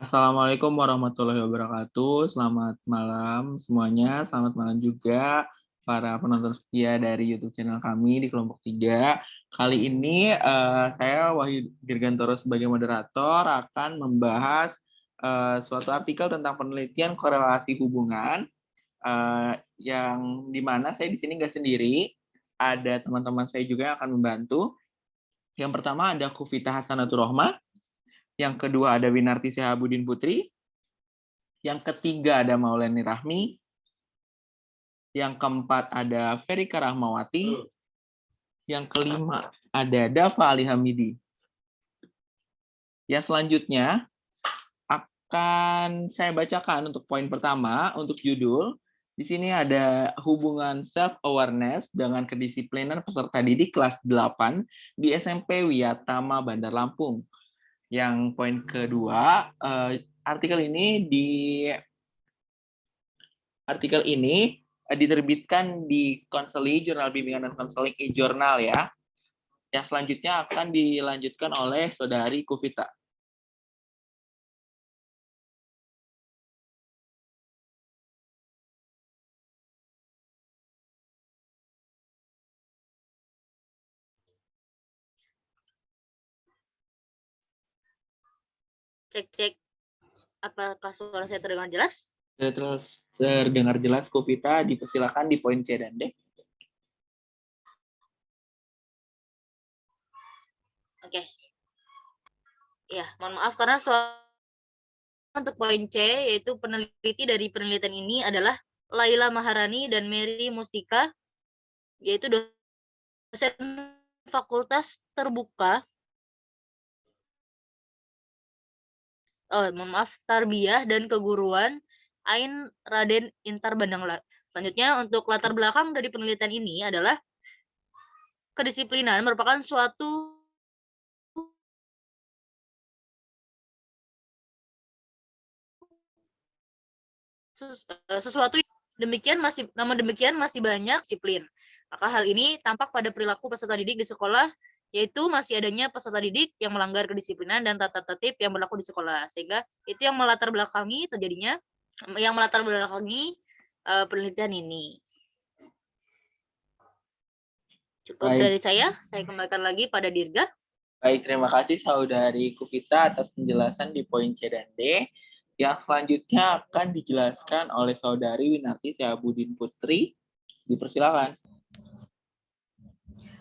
Assalamualaikum warahmatullahi wabarakatuh. Selamat malam semuanya. Selamat malam juga para penonton setia dari YouTube channel kami di kelompok 3. Kali ini saya Wahyu Dirgantoro sebagai moderator akan membahas suatu artikel tentang penelitian korelasi hubungan yang dimana saya di sini nggak sendiri. Ada teman-teman saya juga yang akan membantu. Yang pertama ada Kufita Hasanatur Rohmah. Yang kedua ada Winarti Sehabudin Putri. Yang ketiga ada Maulani Rahmi. Yang keempat ada Ferika Rahmawati. Yang kelima ada Dava Ali Hamidi. Yang selanjutnya akan saya bacakan untuk poin pertama, untuk judul. Di sini ada hubungan self-awareness dengan kedisiplinan peserta didik kelas 8 di SMP Wiyatama Bandar Lampung. Yang poin kedua, artikel ini diterbitkan di Konseli Jurnal Bimbingan dan Konseling e-Jurnal ya. Yang selanjutnya akan dilanjutkan oleh Saudari Kufita. Cek, apakah suara saya terdengar jelas? Terus terdengar jelas, Kufita, dipersilakan di poin C dan D. Oke. Ya, mohon maaf karena untuk poin C, yaitu peneliti dari penelitian ini adalah Laila Maharani dan Mary Mustika, yaitu dosen Fakultas Terbuka Tarbiyah dan Keguruan Ain Raden Intar Bandang. Selanjutnya, untuk latar belakang dari penelitian ini adalah kedisiplinan merupakan sesuatu namun demikian masih banyak disiplin. Maka hal ini tampak pada perilaku peserta didik di sekolah, yaitu masih adanya peserta didik yang melanggar kedisiplinan dan tata tertib yang berlaku di sekolah. Sehingga itu yang melatar belakangi penelitian ini. Cukup dari saya kembalikan lagi pada Dirga. Baik, terima kasih Saudari Kufita atas penjelasan di poin C dan D. Yang selanjutnya akan dijelaskan oleh Saudari Winarti Sehabudin Putri. Dipersilakan.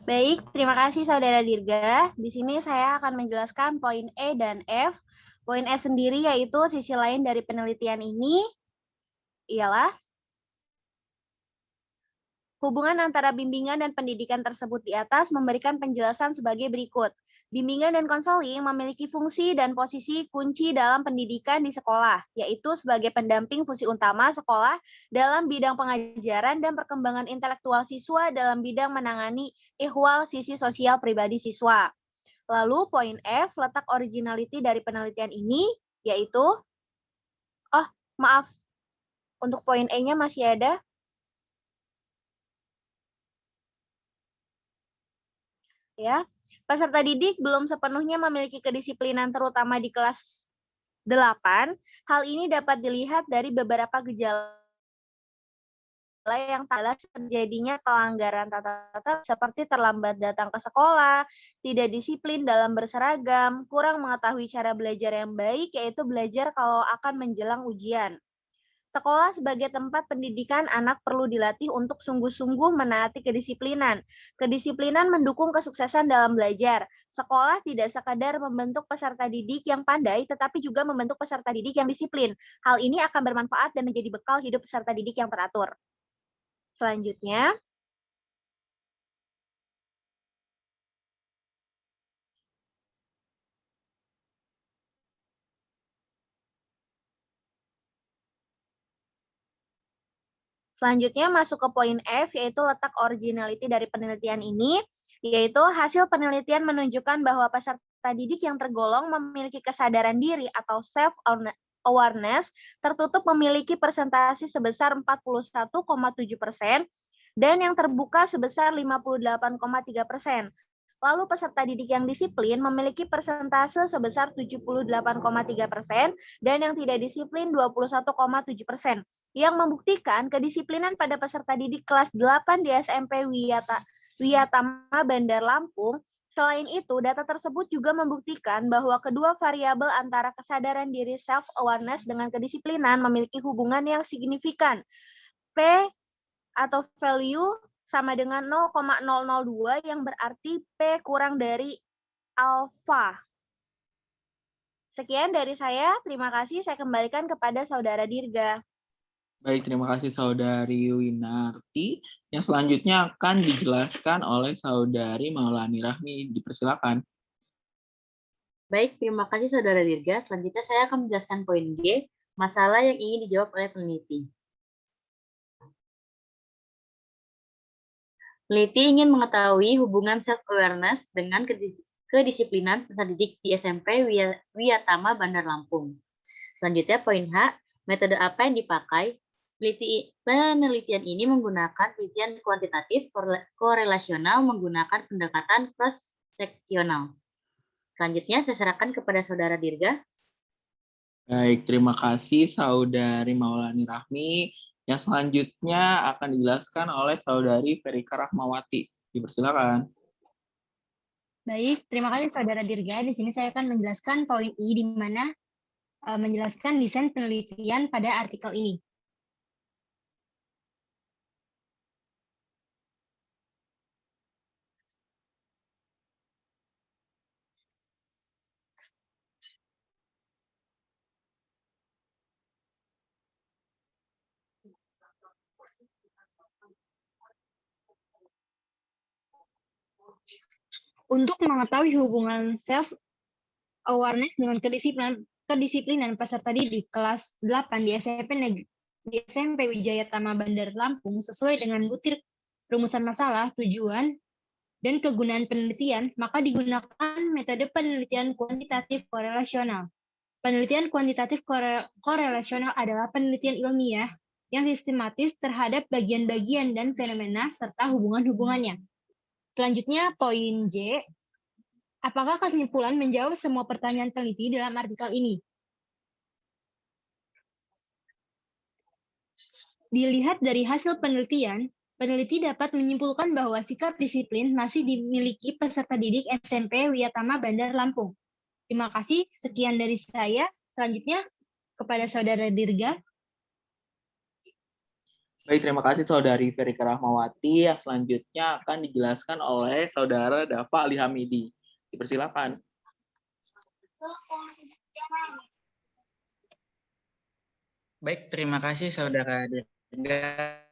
Baik, terima kasih Saudara Dirga. Di sini saya akan menjelaskan poin E dan F. Poin E sendiri yaitu sisi lain dari penelitian ini ialah hubungan antara bimbingan dan pendidikan tersebut di atas memberikan penjelasan sebagai berikut. Bimbingan dan konseling memiliki fungsi dan posisi kunci dalam pendidikan di sekolah, yaitu sebagai pendamping fungsi utama sekolah dalam bidang pengajaran dan perkembangan intelektual siswa dalam bidang menangani ihwal sisi sosial pribadi siswa. Lalu poin F, letak originality dari penelitian ini, yaitu, untuk poin E-nya masih ada. Ya, peserta didik belum sepenuhnya memiliki kedisiplinan terutama di kelas 8. Hal ini dapat dilihat dari beberapa gejala yang terjadinya pelanggaran tata tertib seperti terlambat datang ke sekolah, tidak disiplin dalam berseragam, kurang mengetahui cara belajar yang baik, yaitu belajar kalau akan menjelang ujian. Sekolah sebagai tempat pendidikan anak perlu dilatih untuk sungguh-sungguh menaati kedisiplinan. Kedisiplinan mendukung kesuksesan dalam belajar. Sekolah tidak sekadar membentuk peserta didik yang pandai, tetapi juga membentuk peserta didik yang disiplin. Hal ini akan bermanfaat dan menjadi bekal hidup peserta didik yang teratur. Selanjutnya, masuk ke poin F, yaitu letak originality dari penelitian ini, yaitu hasil penelitian menunjukkan bahwa peserta didik yang tergolong memiliki kesadaran diri atau self-awareness tertutup memiliki persentase sebesar 41,7% dan yang terbuka sebesar 58,3%. Lalu peserta didik yang disiplin memiliki persentase sebesar 78,3% dan yang tidak disiplin 21,7%, yang membuktikan kedisiplinan pada peserta didik kelas 8 di SMP Wiyatama Bandar Lampung. Selain itu, data tersebut juga membuktikan bahwa kedua variabel antara kesadaran diri self-awareness dengan kedisiplinan memiliki hubungan yang signifikan. P atau value sama dengan 0,002 yang berarti P kurang dari alfa. Sekian dari saya, terima kasih. Saya kembalikan kepada Saudara Dirga. Baik, terima kasih Saudari Winarti. Yang selanjutnya akan dijelaskan oleh Saudari Maulani Rahmi. Dipersilakan. Baik, terima kasih Saudara Dirga. Selanjutnya saya akan menjelaskan poin G, masalah yang ingin dijawab oleh peneliti. Peneliti ingin mengetahui hubungan self-awareness dengan kedisiplinan peserta didik di SMP Wiyatama Bandar Lampung. Selanjutnya poin H, metode apa yang dipakai? Penelitian ini menggunakan penelitian kuantitatif korelasional menggunakan pendekatan cross-seksional. Selanjutnya saya serahkan kepada Saudara Dirga. Baik, terima kasih Saudari Maulani Rahmi. Yang selanjutnya akan dijelaskan oleh Saudari Ferika Rahmawati. Dipersilakan. Baik, terima kasih Saudara Dirga. Di sini saya akan menjelaskan poin I, di mana menjelaskan desain penelitian pada artikel ini. Untuk mengetahui hubungan self-awareness dengan kedisiplinan peserta didik kelas 8 di SMP Wijayatama Bandar Lampung sesuai dengan butir rumusan masalah, tujuan, dan kegunaan penelitian, maka digunakan metode penelitian kuantitatif korelasional. Penelitian kuantitatif korelasional adalah penelitian ilmiah yang sistematis terhadap bagian-bagian dan fenomena serta hubungan-hubungannya. Selanjutnya, poin J. Apakah kesimpulan menjawab semua pertanyaan peneliti dalam artikel ini? Dilihat dari hasil penelitian, peneliti dapat menyimpulkan bahwa sikap disiplin masih dimiliki peserta didik SMP Wiyatama Bandar Lampung. Terima kasih. Sekian dari saya. Selanjutnya, kepada Saudara Dirga. Baik, terima kasih Saudari Ferika Rahmawati. Yang selanjutnya akan dijelaskan oleh Saudara Dafa Ali Hamidi. Dipersilakan. Baik, terima kasih Saudara Dirga.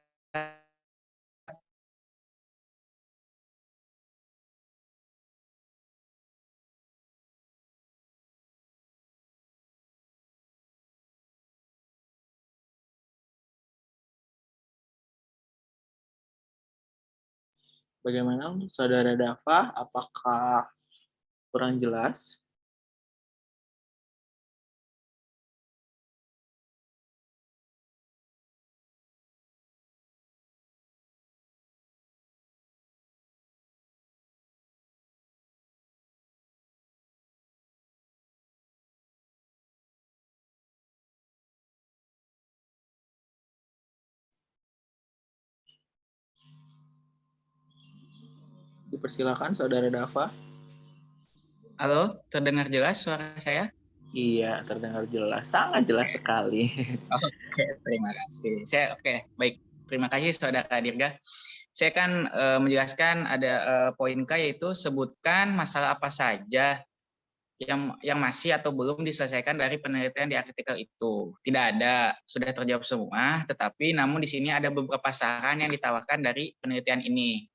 Bagaimana untuk Saudara Dafa? Apakah kurang jelas? Dipersilakan Saudara Dafa. Halo, terdengar jelas suara saya? Iya, terdengar jelas. Sangat jelas sekali. Oke, terima kasih. Baik. Terima kasih Saudara Dirga. Saya akan menjelaskan ada poin K, yaitu sebutkan masalah apa saja yang masih atau belum diselesaikan dari penelitian di artikel itu. Tidak ada, sudah terjawab semua, tetapi namun di sini ada beberapa saran yang ditawarkan dari penelitian ini.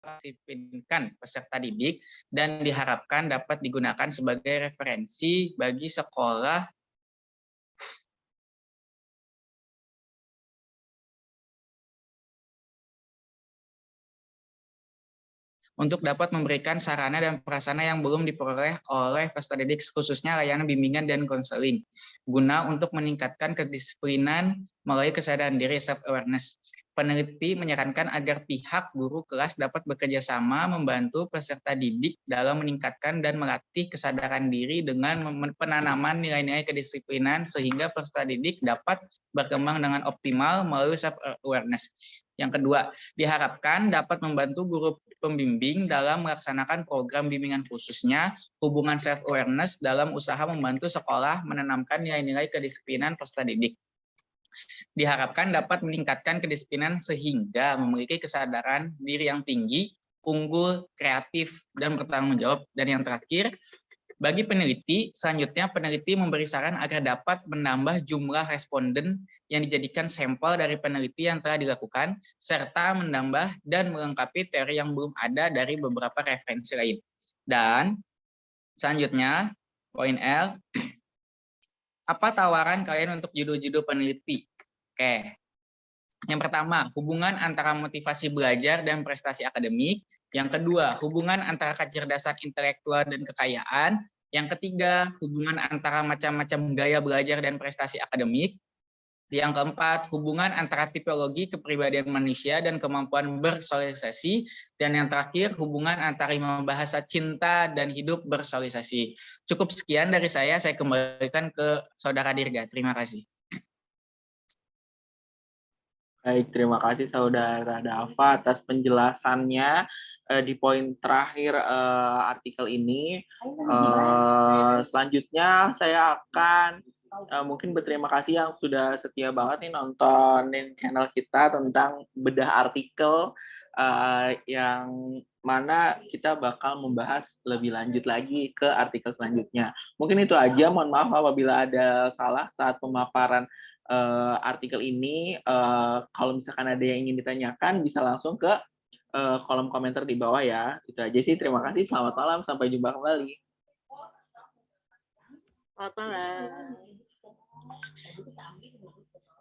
Disiplinkan peserta didik dan diharapkan dapat digunakan sebagai referensi bagi sekolah untuk dapat memberikan sarana dan prasarana yang belum diperoleh oleh peserta didik, khususnya layanan bimbingan dan konseling, guna untuk meningkatkan kedisiplinan melalui kesadaran diri self-awareness. Peneliti menyarankan agar pihak guru kelas dapat bekerja sama membantu peserta didik dalam meningkatkan dan melatih kesadaran diri dengan penanaman nilai-nilai kedisiplinan sehingga peserta didik dapat berkembang dengan optimal melalui self-awareness. Yang kedua, diharapkan dapat membantu guru pembimbing dalam melaksanakan program bimbingan khususnya hubungan self-awareness dalam usaha membantu sekolah menanamkan nilai-nilai kedisiplinan peserta didik. Diharapkan dapat meningkatkan kedisiplinan sehingga memiliki kesadaran diri yang tinggi, unggul, kreatif, dan bertanggung jawab. Dan yang terakhir, bagi peneliti, selanjutnya peneliti memberi saran agar dapat menambah jumlah responden yang dijadikan sampel dari peneliti yang telah dilakukan, serta menambah dan melengkapi teori yang belum ada dari beberapa referensi lain. Dan selanjutnya, poin L, apa tawaran kalian untuk judul-judul peneliti? Oke. Yang pertama, hubungan antara motivasi belajar dan prestasi akademik. Yang kedua, hubungan antara kecerdasan intelektual dan kekayaan. Yang ketiga, hubungan antara macam-macam gaya belajar dan prestasi akademik. Yang keempat, hubungan antara tipologi kepribadian manusia dan kemampuan bersosialisasi. Dan yang terakhir, hubungan antara 5 bahasa cinta dan hidup bersosialisasi. Cukup sekian dari saya kembalikan ke Saudara Dirga. Terima kasih. Baik, terima kasih Saudara Dava atas penjelasannya di poin terakhir artikel ini. Selanjutnya saya akan mungkin berterima kasih yang sudah setia banget nih nontonin channel kita tentang bedah artikel yang mana kita bakal membahas lebih lanjut lagi ke artikel selanjutnya. Mungkin itu aja, mohon maaf apabila ada salah saat pemaparan artikel ini. Kalau misalkan ada yang ingin ditanyakan bisa langsung ke kolom komentar di bawah ya. Itu aja sih, terima kasih, selamat malam, sampai jumpa kembali. Selamat malam.